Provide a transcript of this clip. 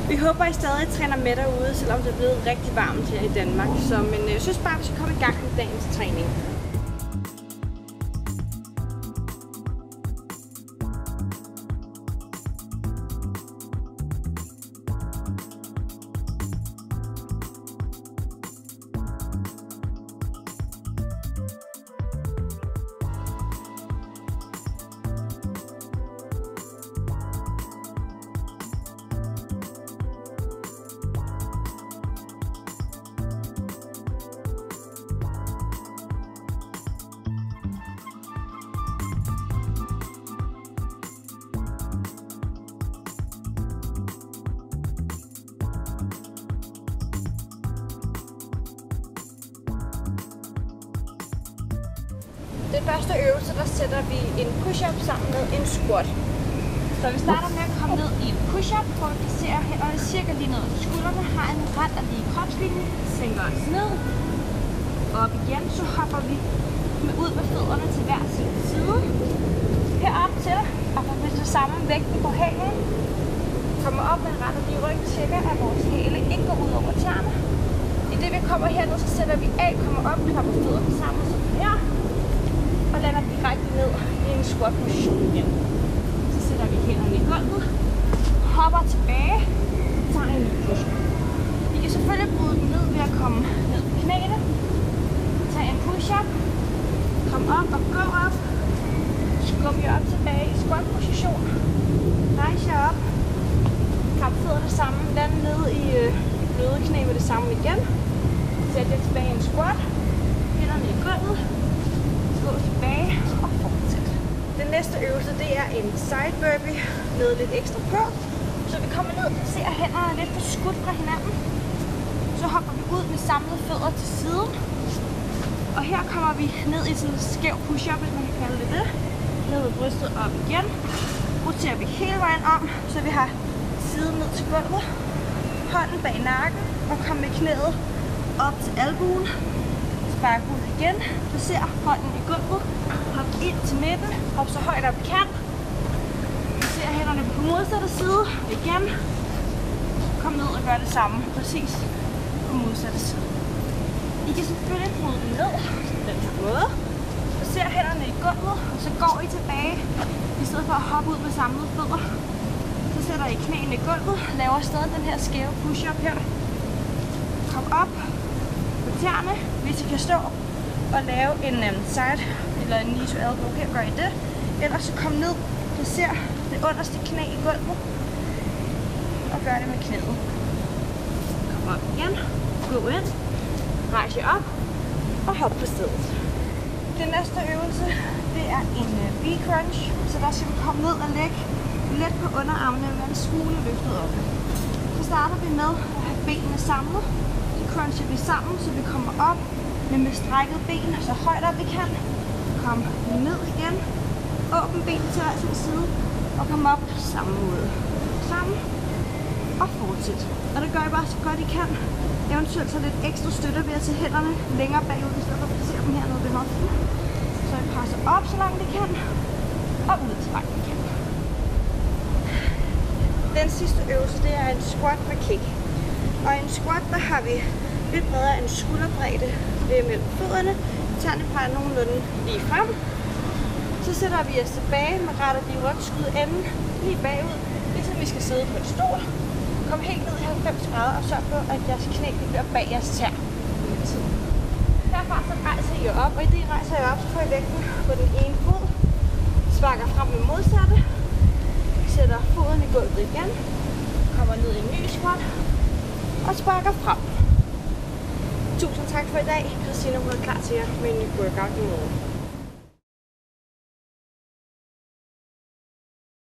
Vi håber, I stadig træner med derude, selvom det er blevet rigtig varmt her i Danmark. Men jeg synes bare, vi skal komme i gang med dagens træning. Den første øvelse, der sætter vi en push-up sammen med en squat. Så vi starter med at komme ned i en push-up, hvor vi placerer hænderne cirka lige ned til skuldrene, har en ret og lige kropslinje, sænker os ned. Op igen, så hopper vi ud med fødderne til hver sin side. Herop til, og får vi det samme vægten på hælen. Kommer op med en ret og lige ryg, tjekker at vores hæle ikke går ud over tæerne. I det vi kommer herned, så sætter vi af, kommer op, klapper fødderne sammen som her. Og lander direkte ned i en squat position igen. Så sætter vi hænderne i gulvet, hopper tilbage, tager en ny push-up. Vi kan selvfølgelig bryde den ned ved at komme ned på knæene, tage en push-up, kom op og gå op, skub jer op tilbage i squat position, rejs jer op, klap fødderne sammen, land ned i bløde knæ med det samme igen, sæt jer tilbage i en squat, hænderne i gulvet, gå tilbage og fortsæt. Den næste øvelse, det er en side burpee med lidt ekstra på. Så vi kommer ned og ser hænderne lidt for skudt fra hinanden. Så hopper vi ud med samlede fødder til siden. Og her kommer vi ned i sådan en skæv push-up, hvis man kan kalde det det. Ned med brystet op igen. Roterer vi hele vejen om, så vi har siden ned til gulvet. Hånden bag nakken og kommer med knæet op til albuen. Spark ud igen, placer hånden i gulvet, hop ind til midten, hop så højt op i kan. Placer hænderne på modsatte side, igen. Kom ned og gør det samme, præcis på modsatte side. I kan selvfølgelig bryde dem ned, på den her måde. Placer hænderne i gulvet, og så går I tilbage, i stedet for at hoppe ud med samlede fødder. Så sætter I knæene i gulvet, laver stadig den her skæve push-up her. Kom op på tæerne, hvis I kan stå og lave en side eller en knee to elbow, her gør I det. Ellers så kom ned, placer det underste knæ i gulvet og gør det med knæet. Kom op igen, gå ind, rejs jer op og hop på stedet. Den næste øvelse, det er en V-crunch, så der skal vi komme ned og lægge let på underarmene med en smule løftet op. Så starter vi med at have benene samlet. Så cruncher vi sammen, så vi kommer op med strækket ben, så højt op vi kan. Kom ned igen. Åbn benene til hver sin side. Og kom op samme måde. Sammen. Og fortsæt. Og det gør I bare så godt I kan. Eventuelt så lidt ekstra støtte ved at tage hænderne længere bagud, i stedet for at placere dem hernede ved hoften. Så I presser op så langt I kan. Og ud så langt I kan. Den sidste øvelse, det er en squat med kick. Og i en squat, der har vi lidt bredere end skulderbredde mellem fødderne. Tæerne peger nogenlunde lige frem. Så sætter vi os tilbage med ret og lige rygskud enden lige bagud, ligesom vi skal sidde på en stol. Kom helt ned i 90 grader og sørg på, at jeres knæ bliver bag jeres tær. Herfra så rejser I op, og i det I rejser jer op, så får I vægten på den ene fod. Sparker frem med modsatte. Sætter foden i gulvet igen. Kommer ned i en ny squat. Og sparker frem. Tusind tak for i dag. Christina, hun er klar til jer med en ny workout i morgen.